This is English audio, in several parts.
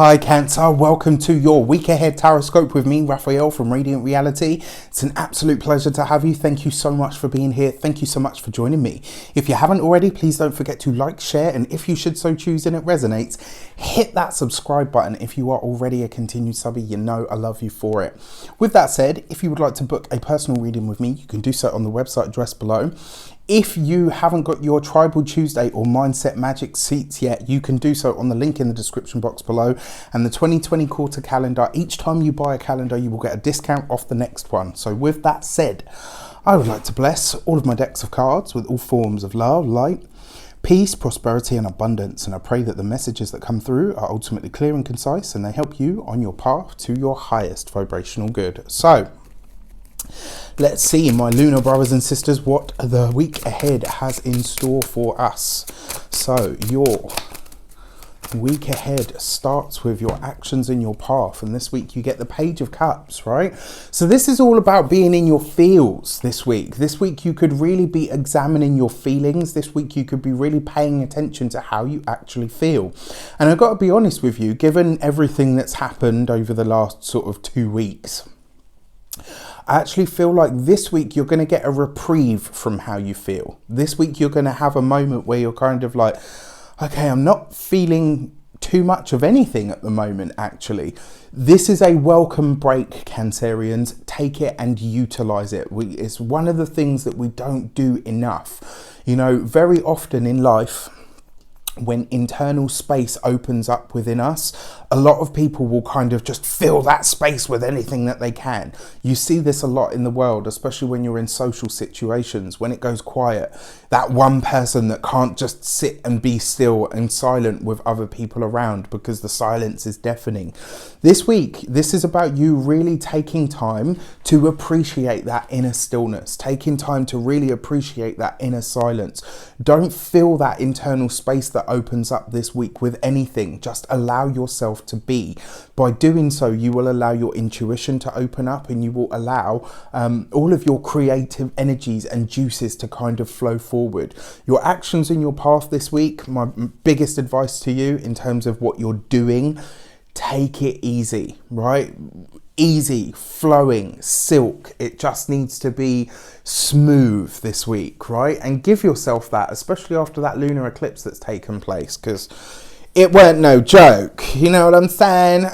Hi Cancer, welcome to your week ahead taroscope with me, Raphael from Reydiant Reality. It's an absolute pleasure to have you. Thank you so much for being here. Thank you so much for joining me. If you haven't already, please don't forget to like, share, and if you should so choose and it resonates, hit that subscribe button. If you are already a continued subby, you know I love you for it. With that said, if you would like to book a personal reading with me, you can do so on the website address below. If you haven't got your Tribal Tuesday or Mindset Magic seats yet, you can do so on the link in the description box below. And the 2020 quarter calendar, each time you buy a calendar, you will get a discount off the next one. So with that said, I would like to bless all of my decks of cards with all forms of love, light, peace, prosperity, and abundance. And I pray that the messages that come through are ultimately clear and concise, and they help you on your path to your highest vibrational good. So let's see, my lunar brothers and sisters, what the week ahead has in store for us. So your week ahead starts with your actions in your path, and this week you get the Page of Cups, right? So this is all about being in your feels this week. This week you could really be examining your feelings. This week you could be really paying attention to how you actually feel. And I've got to be honest with you, given everything that's happened over the last sort of 2 weeks, I actually feel like this week you're going to get a reprieve from how you feel. This week you're going to have a moment where you're kind of like, okay, I'm not feeling too much of anything at the moment, actually. This is a welcome break, Cancerians. Take it and utilize it. It's one of the things that we don't do enough. You know, very often in life, when internal space opens up within us, a lot of people will kind of just fill that space with anything that they can. You see this a lot in the world, especially when you're in social situations. When it goes quiet, that one person that can't just sit and be still and silent with other people around because the silence is deafening. This week, this is about you really taking time to appreciate that inner stillness, taking time to really appreciate that inner silence. Don't fill that internal space that opens up this week with anything. Just allow yourself to be. By doing so, you will allow your intuition to open up, and you will allow all of your creative energies and juices to kind of flow forward. Your actions in your path this week, my biggest advice to you in terms of what you're doing, take it easy, right? Easy, flowing, silk. It just needs to be smooth this week, right? And give yourself that, especially after that lunar eclipse that's taken place, because it weren't no joke, you know what I'm saying?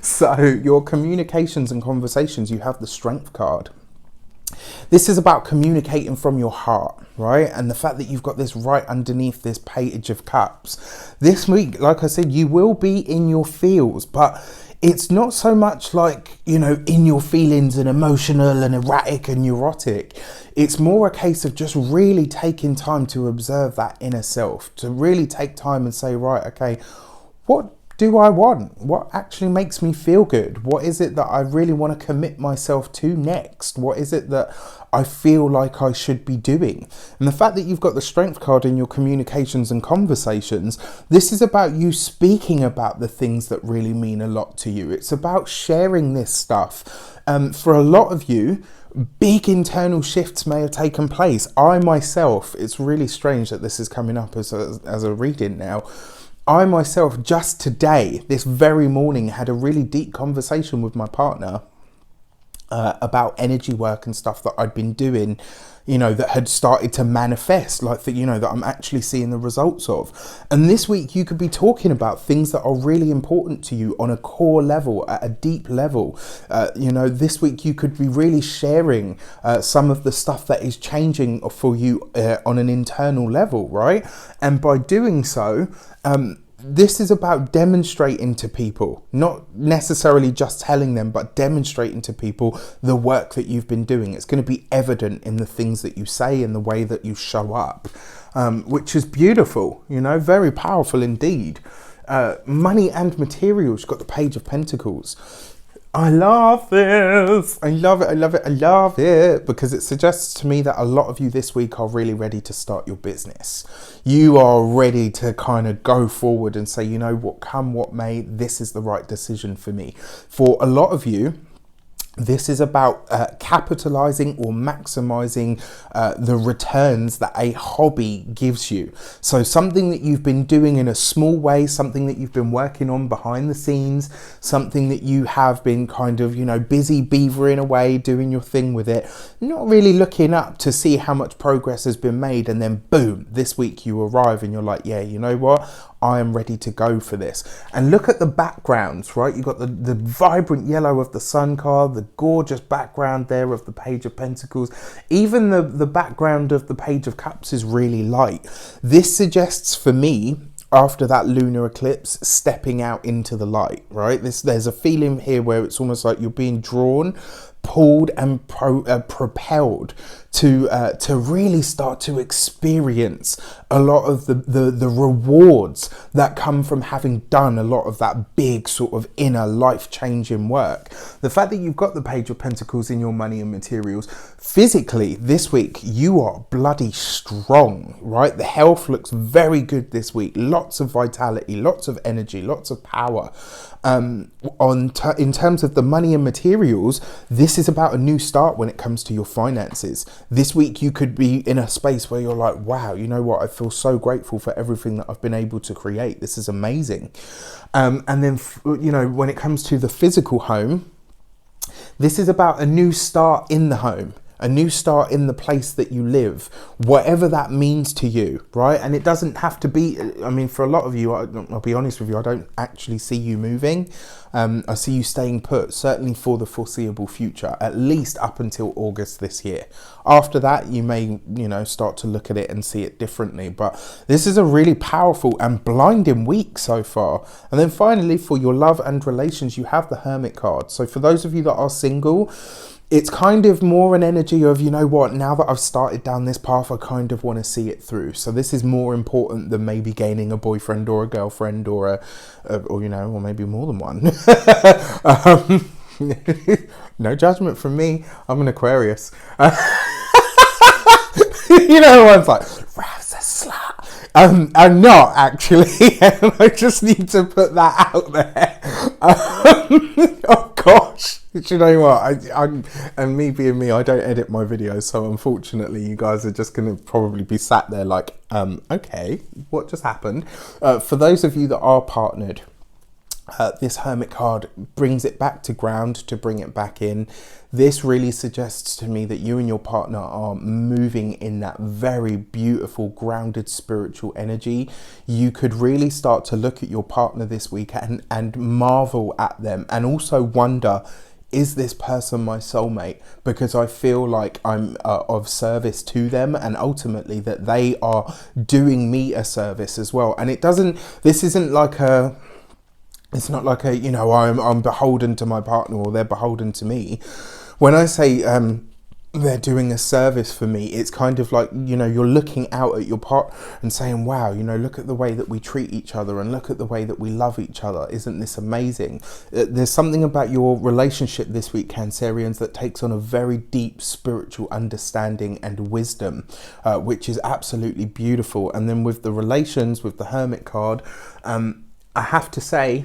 So your communications and conversations, you have the Strength card. This is about communicating from your heart, right? And the fact that you've got this right underneath this Page of Cups. This week, like I said, you will be in your feels, but it's not so much like, you know, in your feelings and emotional and erratic and neurotic. It's more a case of just really taking time to observe that inner self, to really take time and say, right, okay, what do I want? What actually makes me feel good? What is it that I really want to commit myself to next? What is it that I feel like I should be doing? And the fact that you've got the Strength card in your communications and conversations, this is about you speaking about the things that really mean a lot to you. It's about sharing this stuff. For a lot of you, big internal shifts may have taken place. I myself, it's really strange that this is coming up as a reading now. I myself just today, this very morning, had a really deep conversation with my partner about energy work and stuff that I'd been doing, you know, that had started to manifest, like that, you know, that I'm actually seeing the results of. And this week you could be talking about things that are really important to you on a core level, at a deep level. You know, this week you could be really sharing some of the stuff that is changing for you on an internal level, right? And by doing so, this is about demonstrating to people, not necessarily just telling them, but demonstrating to people the work that you've been doing. It's going to be evident in the things that you say and the way that you show up, which is beautiful, you know, very powerful indeed. Money and materials, you've got the Page of Pentacles. I love this. I love it. I love it. I love it, because it suggests to me that a lot of you this week are really ready to start your business. You are ready to kind of go forward and say, you know what, come what may, this is the right decision for me. For a lot of you, This is about capitalizing or maximizing the returns that a hobby gives you. So something that you've been doing in a small way, something that you've been working on behind the scenes, something that you have been kind of, busy beavering away, doing your thing with it, not really looking up to see how much progress has been made. And then boom, this week you arrive and you're like, yeah, you know what? I am ready to go for this. And look at the backgrounds, right? You've got the vibrant yellow of the Sun card, the gorgeous background there of the Page of Pentacles. Even the background of the Page of Cups is really light. This suggests for me, after that lunar eclipse, stepping out into the light, right? There's a feeling here where it's almost like you're being drawn, pulled and propelled to really start to experience a lot of the rewards that come from having done a lot of that big sort of inner life-changing work. The fact that you've got the Page of Pentacles in your money and materials, physically this week you are bloody strong, right? The health looks very good this week. Lots of vitality, lots of energy, lots of power. In terms of the money and materials, this is about a new start when it comes to your finances. This week you could be in a space where you're like, wow, you know what? I feel so grateful for everything that I've been able to create. This is amazing. And then, when it comes to the physical home, this is about a new start in the home. A new start in the place that you live, whatever that means to you, right? And it doesn't have to be, for a lot of you, I'll be honest with you, I don't actually see you moving. I see you staying put, certainly for the foreseeable future, at least up until August this year. After that, you may, start to look at it and see it differently. But this is a really powerful and blinding week so far. And then finally, for your love and relations, you have the Hermit card. So for those of you that are single, it's kind of more an energy of, you know what, now that I've started down this path, I kind of want to see it through. So this is more important than maybe gaining a boyfriend or a girlfriend or or maybe more than one. No judgment from me. I'm an Aquarius. One's like, Rav's a slut. I'm not actually. I just need to put that out there. Oh gosh. Do you know what? And me being me, I don't edit my videos, so unfortunately you guys are just going to probably be sat there like, okay, what just happened? For those of you that are partnered, this Hermit card brings it back to ground, to bring it back in. This really suggests to me that you and your partner are moving in that very beautiful, grounded spiritual energy. You could really start to look at your partner this week and marvel at them, and also wonder, is this person my soulmate? Because I feel like I'm of service to them, and ultimately that they are doing me a service as well. And this isn't like it's not like I'm beholden to my partner or they're beholden to me. When I say they're doing a service for me, it's kind of like, you're looking out at your partner and saying, wow, look at the way that we treat each other and look at the way that we love each other. Isn't this amazing? There's something about your relationship this week, Cancerians, that takes on a very deep spiritual understanding and wisdom, which is absolutely beautiful. And then with the relations, with the Hermit card, I have to say,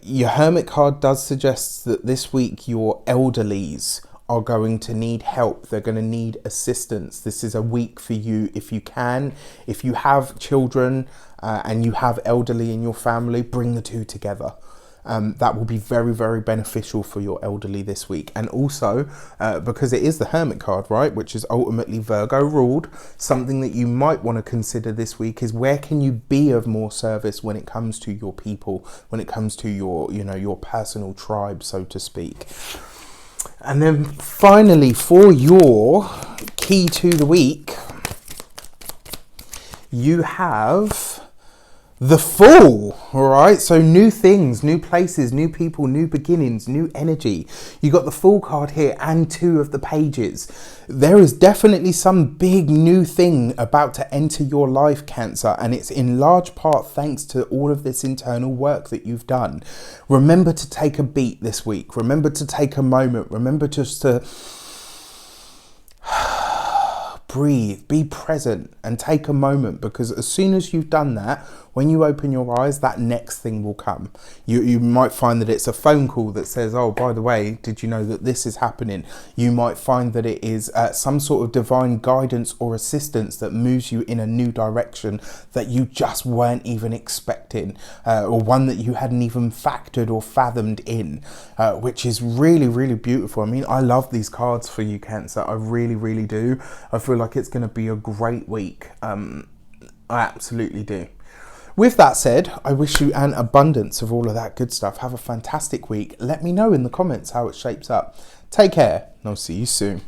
your Hermit card does suggest that this week your elderlies are going to need help. They're going to need assistance. This is a week for you, if you have children and you have elderly in your family, bring the two together. That will be very, very beneficial for your elderly this week. And also, because it is the Hermit card, right, which is ultimately Virgo ruled, something that you might want to consider this week is, where can you be of more service when it comes to your people, when it comes to your, your personal tribe, so to speak. And then finally, for your key to the week, you have the Fool. All right, so new things, new places, new people, new beginnings, new energy. You got the Fool card here and two of the Pages. There is definitely some big new thing about to enter your life, Cancer, and it's in large part thanks to all of this internal work that you've done. Remember to take a beat this week. Remember to take a moment. Remember just to breathe, be present, and take a moment, because as soon as you've done that, when you open your eyes, that next thing will come. You might find that it's a phone call that says, oh, by the way, did you know that this is happening? You might find that it is some sort of divine guidance or assistance that moves you in a new direction that you just weren't even expecting, or one that you hadn't even factored or fathomed in, which is really, really beautiful. I mean, I love these cards for you, Cancer. I really, really do. I feel like it's going to be a great week. I absolutely do. With that said, I wish you an abundance of all of that good stuff. Have a fantastic week. Let me know in the comments how it shapes up. Take care, and I'll see you soon.